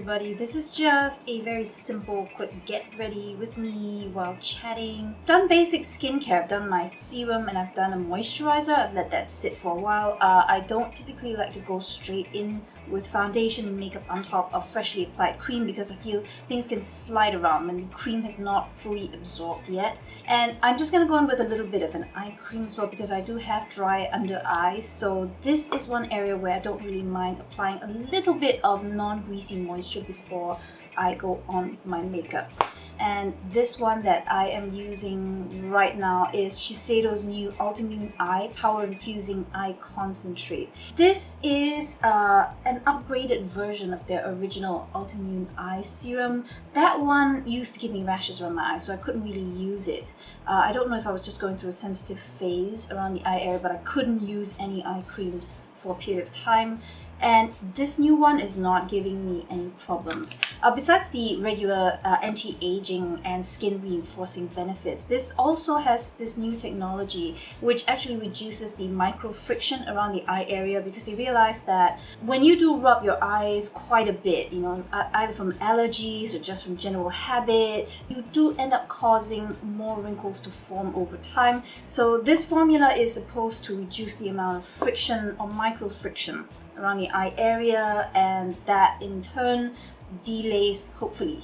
everybody. This is just a very simple, quick get ready with me while chatting. Done basic skincare. I've done my serum and I've done a moisturizer. I've let that sit for a while. I don't typically like to go straight in with foundation and makeup on top of freshly applied cream because I feel things can slide around when the cream has not fully absorbed yet. And I'm just going to go in with a little bit of an eye cream as well because I do have dry under eyes. So this is one area where I don't really mind applying a little bit of non-greasy moisture before I go on with my makeup. And this one that I am using right now is Shiseido's new Ultimune Eye Power Infusing Eye Concentrate. This is an upgraded version of their original Ultimune Eye Serum. That one used to give me rashes around my eyes, so I couldn't really use it. I don't know if I was just going through a sensitive phase around the eye area, but I couldn't use any eye creams for a period of time. And this new one is not giving me any problems. Besides the regular anti-aging and skin reinforcing benefits, this also has this new technology which actually reduces the micro friction around the eye area because they realize that when you do rub your eyes quite a bit, either from allergies or just from general habit, you do end up causing more wrinkles to form over time. So this formula is supposed to reduce the amount of friction or micro friction around the eye area, and that in turn delays, hopefully,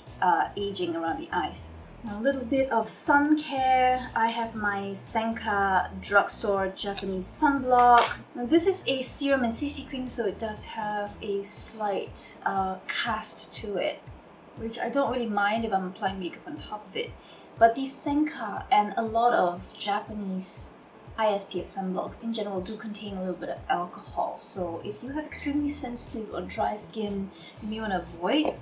aging around the eyes. Now, a little bit of sun care. I have my Senka drugstore Japanese sunblock. Now, this is a serum and CC cream, so it does have a slight cast to it, which I don't really mind if I'm applying makeup on top of it. But these Senka and a lot of Japanese high SPF sunblocks in general do contain a little bit of alcohol, so if you have extremely sensitive or dry skin, you may want to avoid.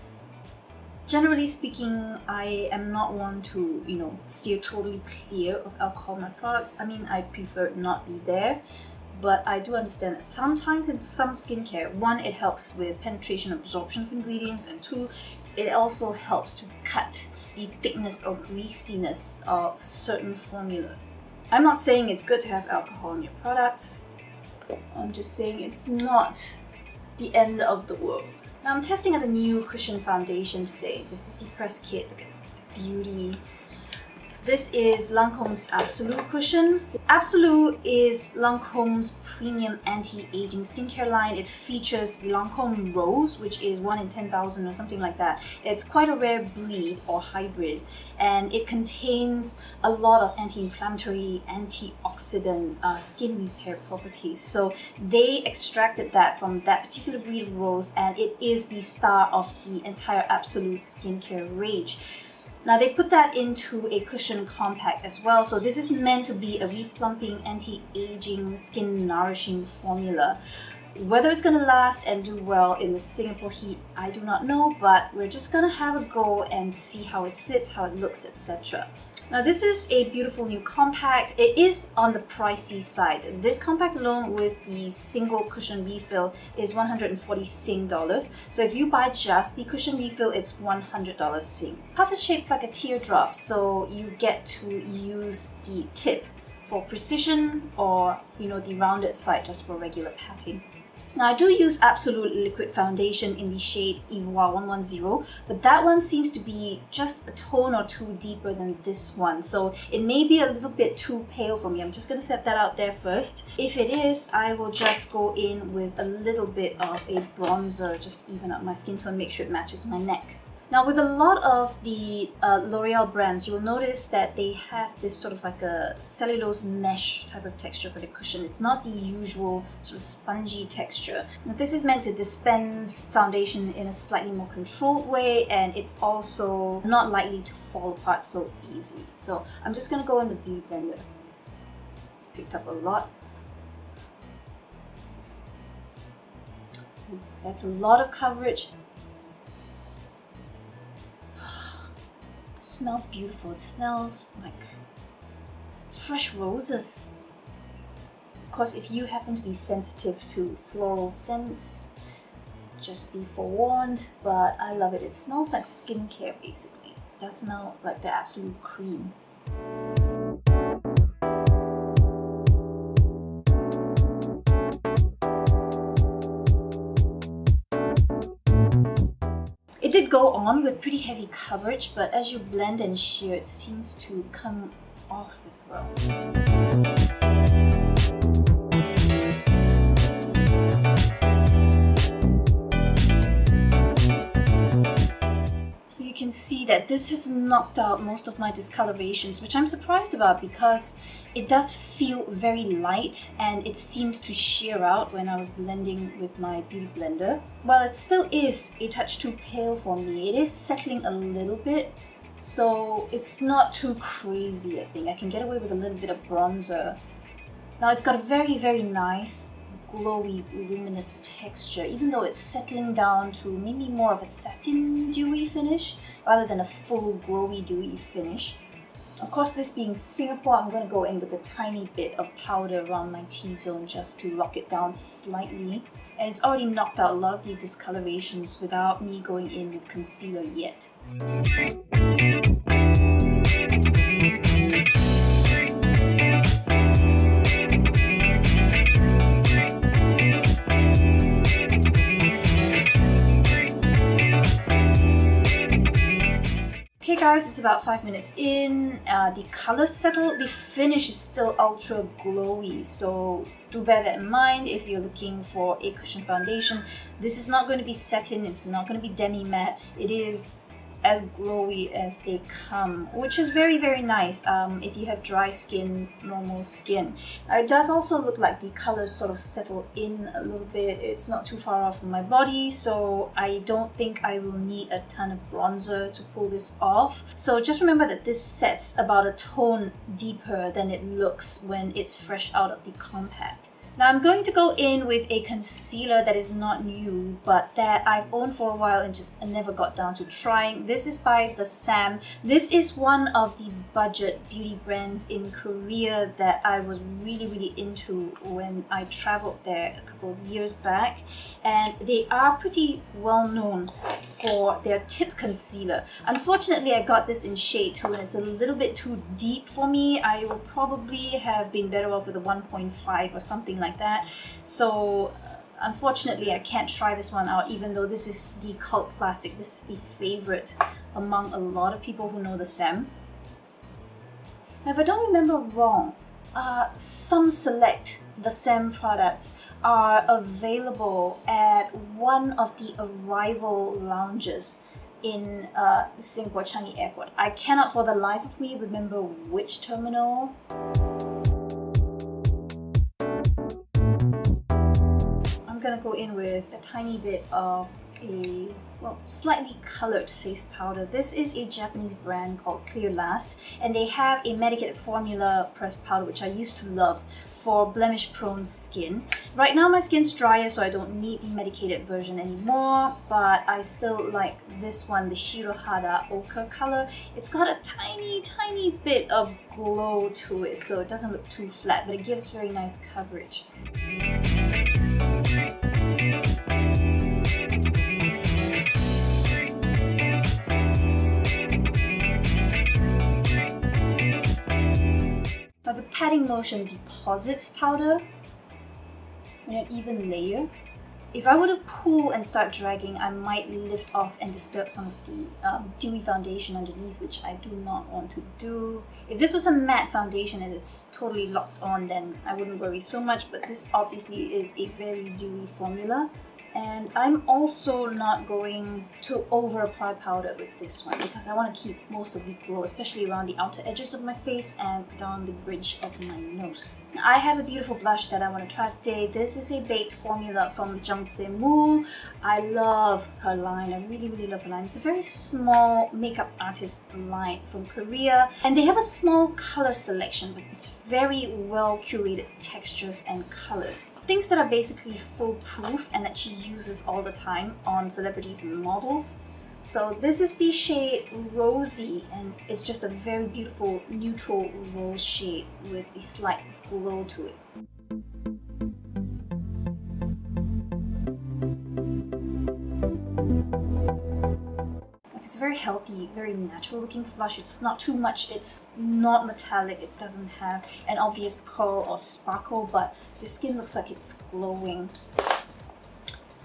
Generally speaking, I am not one to, steer totally clear of alcohol in my products. I mean, I prefer it not be there, but I do understand that sometimes in some skincare, one, it helps with penetration absorption of ingredients, and two, it also helps to cut the thickness or greasiness of certain formulas. I'm not saying it's good to have alcohol in your products. I'm just saying it's not the end of the world. Now I'm testing out a new cushion foundation today. This is the press kit. Look at the beauty. This is Lancome's Absolue cushion. Absolue is Lancome's premium anti-aging skincare line. It features the Lancôme Rose, which is 1 in 10,000 or something like that. It's quite a rare breed or hybrid, and it contains a lot of anti-inflammatory, antioxidant, skin repair properties. So they extracted that from that particular breed of rose, and it is the star of the entire Absolue skincare range. Now they put that into a cushion compact as well, so this is meant to be a replumping, anti-aging, skin nourishing formula. Whether it's going to last and do well in the Singapore heat, I do not know, but we're just going to have a go and see how it sits, how it looks, etc. Now this is a beautiful new compact. It is on the pricey side. This compact alone with the single cushion refill is 140 Sing dollars. So if you buy just the cushion refill, it's $100 Sing. Puff is shaped like a teardrop, so you get to use the tip for precision or the rounded side just for regular patting. Now I do use Absolute liquid foundation in the shade Ivoire 110, but that one seems to be just a tone or two deeper than this one, so it may be a little bit too pale for me. I'm just going to set that out there first. If it is, I will just go in with a little bit of a bronzer, just to even up my skin tone, make sure it matches my neck. Now with a lot of the L'Oreal brands, you will notice that they have this sort of like a cellulose mesh type of texture for the cushion. It's not the usual sort of spongy texture. Now this is meant to dispense foundation in a slightly more controlled way, and it's also not likely to fall apart so easily. So I'm just going to go in with Beauty Blender. Picked up a lot. That's a lot of coverage. It smells beautiful. It smells like fresh roses. Of course, if you happen to be sensitive to floral scents, just be forewarned, but I love it. It smells like skincare basically. It does smell like the Absolute cream. It It did go on with pretty heavy coverage, but as you blend and sheer, it seems to come off as well. So you can see that this has knocked out most of my discolorations, which I'm surprised about because it does feel very light and it seemed to sheer out when I was blending with my beauty blender. While it still is a touch too pale for me, it is settling a little bit, so it's not too crazy. I think I can get away with a little bit of bronzer. Now it's got a very, very nice glowy, luminous texture, even though it's settling down to maybe more of a satin dewy finish rather than a full glowy dewy finish. Of course, this being Singapore, I'm going to go in with a tiny bit of powder around my T-zone just to lock it down slightly. And it's already knocked out a lot of the discolorations without me going in with concealer yet. Okay guys, it's about 5 minutes in. The color settled, the finish is still ultra glowy, so do bear that in mind if you're looking for a cushion foundation. This is not going to be satin, it's not going to be demi matte, it is as glowy as they come, which is very, very nice if you have dry skin, normal skin. It does also look like the colors sort of settled in a little bit. It's not too far off from my body, so I don't think I will need a ton of bronzer to pull this off. So just remember that this sets about a tone deeper than it looks when it's fresh out of the compact. Now I'm going to go in with a concealer that is not new, but that I've owned for a while and just never got down to trying. This is by the Sam. This is one of the budget beauty brands in Korea that I was really, really into when I traveled there a couple of years back. And they are pretty well known for their tip concealer. Unfortunately, I got this in shade 2 and it's a little bit too deep for me. I will probably have been better off with a 1.5 or something like that. So unfortunately I can't try this one out, even though this is the cult classic. This is the favorite among a lot of people who know the Sam. Now if I don't remember wrong, some select the Sam products are available at one of the arrival lounges in Singapore Changi Airport. I cannot for the life of me remember which terminal. I'm gonna go in with a tiny bit of a slightly colored face powder. This is a Japanese brand called Clear Last, and they have a medicated formula pressed powder which I used to love for blemish prone skin. Right now my skin's drier, so I don't need the medicated version anymore, but I still like this one, the Shirohada Ochre color. It's got a tiny bit of glow to it, so it doesn't look too flat, but it gives very nice coverage. Now the patting motion deposits powder in an even layer. If I were to pull and start dragging, I might lift off and disturb some of the dewy foundation underneath, which I do not want to do. If this was a matte foundation and it's totally locked on, then I wouldn't worry so much, but this obviously is a very dewy formula. And I'm also not going to over apply powder with this one because I want to keep most of the glow, especially around the outer edges of my face and down the bridge of my nose. Now, I have a beautiful blush that I want to try today. This is a baked formula from Jung Se-moo. I love her line. I really love her line. It's a very small makeup artist line from Korea, and they have a small color selection, but it's very well curated textures and colors. Things that are basically foolproof and that she uses all the time on celebrities and models. So this is the shade Rosy, and it's just a very beautiful neutral rose shade with a slight glow to it. It's a very healthy, very natural looking flush. It's not too much, it's not metallic, it doesn't have an obvious curl or sparkle, but your skin looks like it's glowing.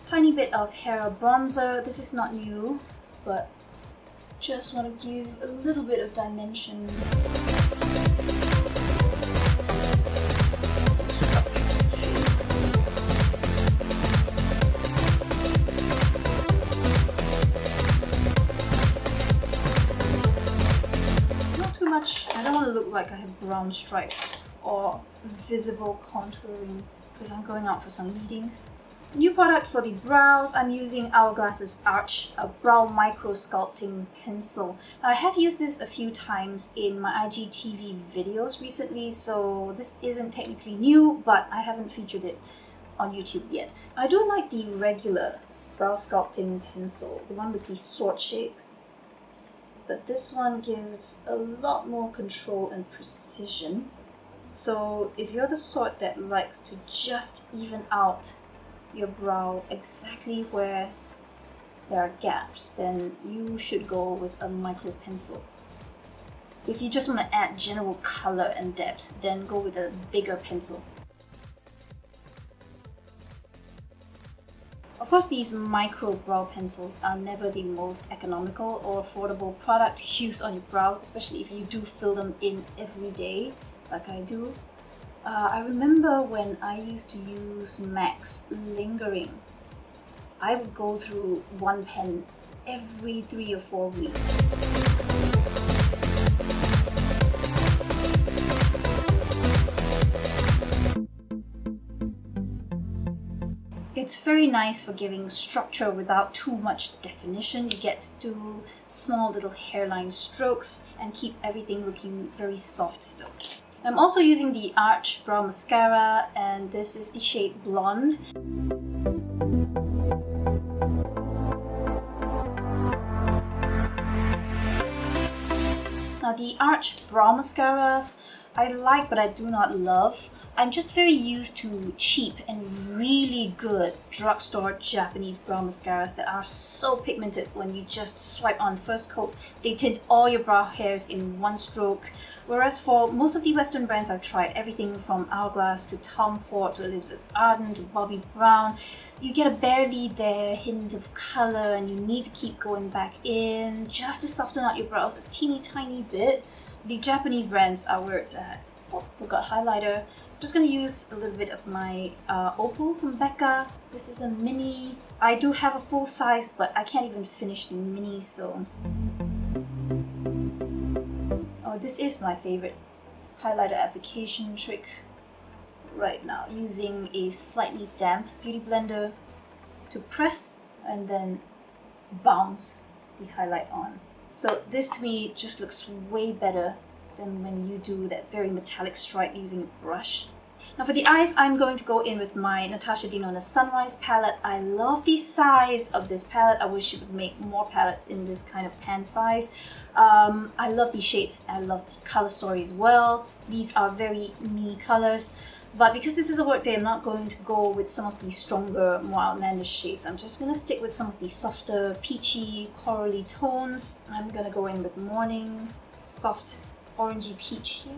Tiny bit of hair bronzer. This is not new. but just want to give a little bit of dimension. I don't want to look like I have brown stripes or visible contouring because I'm going out for some meetings. New product for the brows, I'm using Hourglass's Arch, a brow micro sculpting pencil. Now, I have used this a few times in my IGTV videos recently, so this isn't technically new, but I haven't featured it on YouTube yet. I do like the regular brow sculpting pencil, the one with the sword shape. But this one gives a lot more control and precision. So if you're the sort that likes to just even out your brow exactly where there are gaps, then you should go with a micro pencil. If you just want to add general color and depth, then go with a bigger pencil. Of course, these micro brow pencils are never the most economical or affordable product to use on your brows, especially if you do fill them in every day, like I do. I remember when I used to use MAC's Lingering, I would go through one pen every 3 or 4 weeks. It's very nice for giving structure without too much definition. You get to do small little hairline strokes and keep everything looking very soft still. I'm also using the Arch Brow Mascara, and this is the shade Blonde. Now, the Arch Brow Mascaras I like but I do not love. I'm just very used to cheap and really good drugstore Japanese brow mascaras that are so pigmented. When you just swipe on first coat, they tint all your brow hairs in one stroke. Whereas for most of the Western brands I've tried, everything from Hourglass to Tom Ford to Elizabeth Arden to Bobbi Brown, you get a barely there hint of color and you need to keep going back in just to soften out your brows a teeny tiny bit. The Japanese brands are where it's at. Oh, forgot highlighter. I'm just going to use a little bit of my Opal from Becca. This is a mini. I do have a full size, but I can't even finish the mini, so... Oh, this is my favorite highlighter application trick right now. Using a slightly damp beauty blender to press and then bounce the highlight on. So this to me just looks way better than when you do that very metallic stripe using a brush. Now for the eyes, I'm going to go in with my Natasha Denona Sunrise palette. I love the size of this palette. I wish it would make more palettes in this kind of pan size. I love these shades. I love the color story as well. These are very me colors. But because this is a work day, I'm not going to go with some of the stronger, more outlandish shades. I'm just going to stick with some of the softer, peachy, corally tones. I'm going to go in with Morning, soft orangey peach here.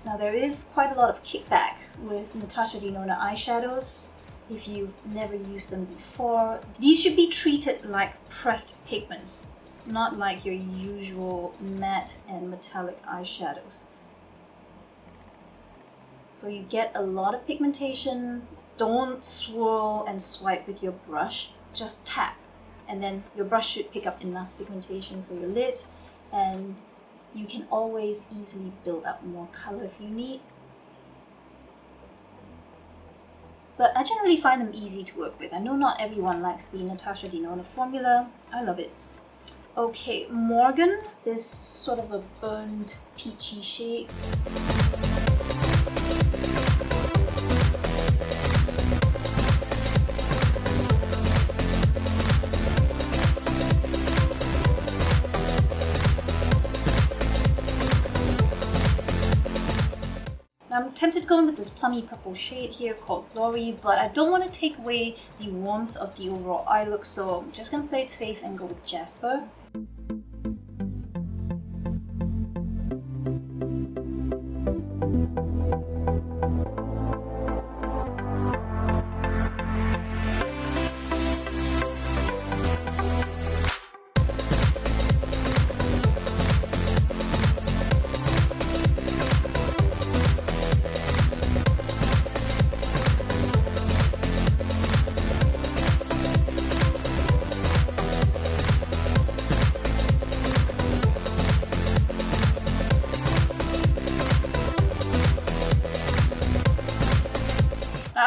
Now there is quite a lot of kickback with Natasha Denona eyeshadows. If you've never used them before, these should be treated like pressed pigments, not like your usual matte and metallic eyeshadows. So you get a lot of pigmentation. Don't swirl and swipe with your brush, just tap. And then your brush should pick up enough pigmentation for your lids, and you can always easily build up more color if you need. But I generally find them easy to work with. I know not everyone likes the Natasha Denona formula. I love it. Okay, Morgan, this sort of a burnt peachy shade. I'm tempted to go in with this plummy purple shade here called Glory, but I don't want to take away the warmth of the overall eye look, so I'm just going to play it safe and go with Jasper.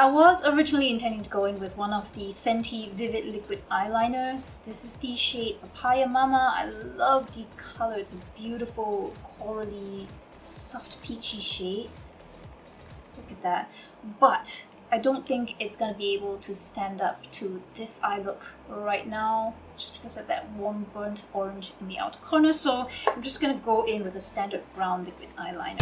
I was originally intending to go in with one of the Fenty Vivid Liquid Eyeliners. This is the shade Papaya Mama. I love the color. It's a beautiful, corally, soft peachy shade. Look at that. But I don't think it's going to be able to stand up to this eye look right now, just because of that warm burnt orange in the outer corner. So I'm just going to go in with a standard brown liquid eyeliner.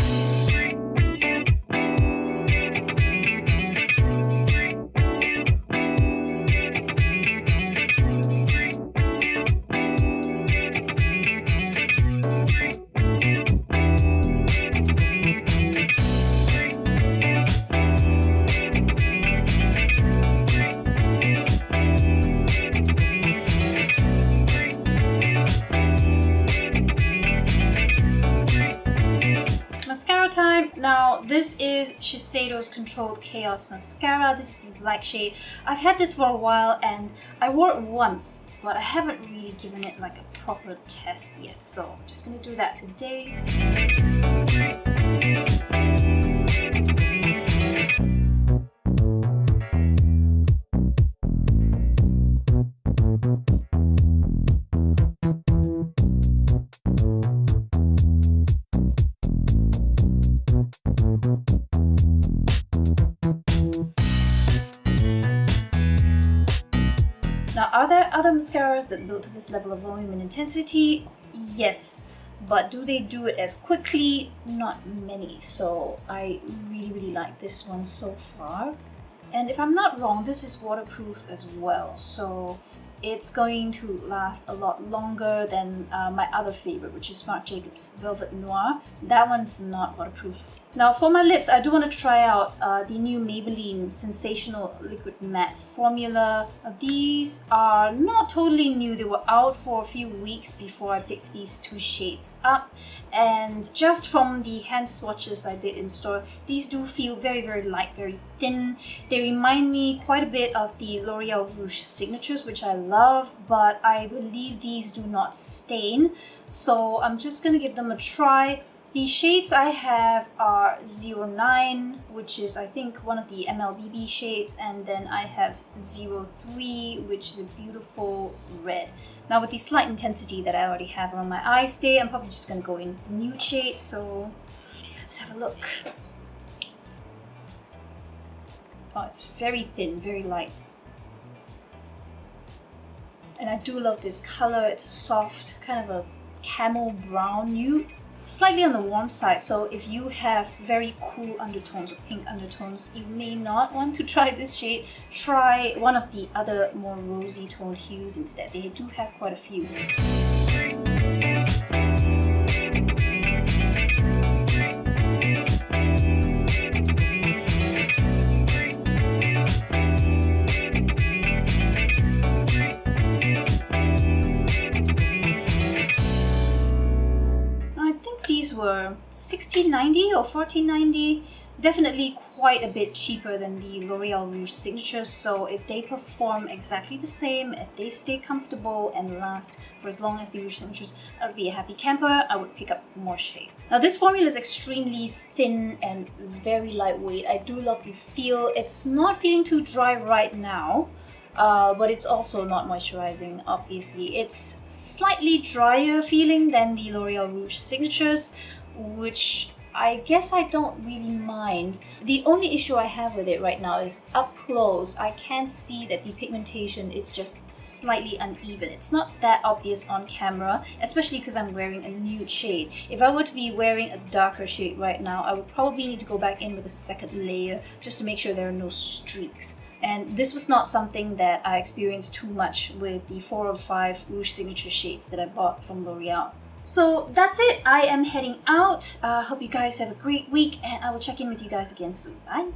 Mascara time. Now this is Shiseido's Controlled Chaos Mascara. This is the black shade. I've had this for a while and I wore it once, but I haven't really given it like a proper test yet, so I'm just gonna do that today. Now, are there other mascaras that build to this level of volume and intensity? Yes, but do they do it as quickly? Not many. So I really like this one so far. And if I'm not wrong, this is waterproof as well, so it's going to last a lot longer than my other favorite, which is Marc Jacobs Velvet Noir. That one's not waterproof. Now for my lips, I do want to try out the new Maybelline Sensational Liquid Matte formula. These are not totally new. They were out for a few weeks before I picked these two shades up. And just from the hand swatches I did in store, these do feel very light, very thin. They remind me quite a bit of the L'Oreal Rouge Signatures, which I love, but I believe these do not stain. So I'm just going to give them a try. The shades I have are 09, which is I think one of the MLBB shades, and then I have 03, which is a beautiful red. Now with the slight intensity that I already have around my eyes today, I'm probably just going to go in with the nude shade, so let's have a look. Oh, it's very thin, very light. And I do love this color. It's a soft, kind of a camel brown nude. Slightly on the warm side, so if you have very cool undertones or pink undertones, you may not want to try this shade. Try one of the other more rosy toned hues instead. They do have quite a few. These were $16.90 or $14.90. Definitely quite a bit cheaper than the L'Oreal Rouge Signatures, so if they perform exactly the same, if they stay comfortable and last for as long as the Rouge Signatures, I would be a happy camper. I would pick up more shade. Now this formula is extremely thin and very lightweight. I do love the feel. It's not feeling too dry right now. But it's also not moisturizing, obviously. It's slightly drier feeling than the L'Oreal Rouge Signatures, which I guess I don't really mind. The only issue I have with it right now is up close, I can see that the pigmentation is just slightly uneven. It's not that obvious on camera, especially because I'm wearing a nude shade. If I were to be wearing a darker shade right now, I would probably need to go back in with a second layer just to make sure there are no streaks. And this was not something that I experienced too much with the 4 or 5 Rouge Signature shades that I bought from L'Oreal. So that's it. I am heading out. Hope you guys have a great week, and I will check in with you guys again soon. Bye!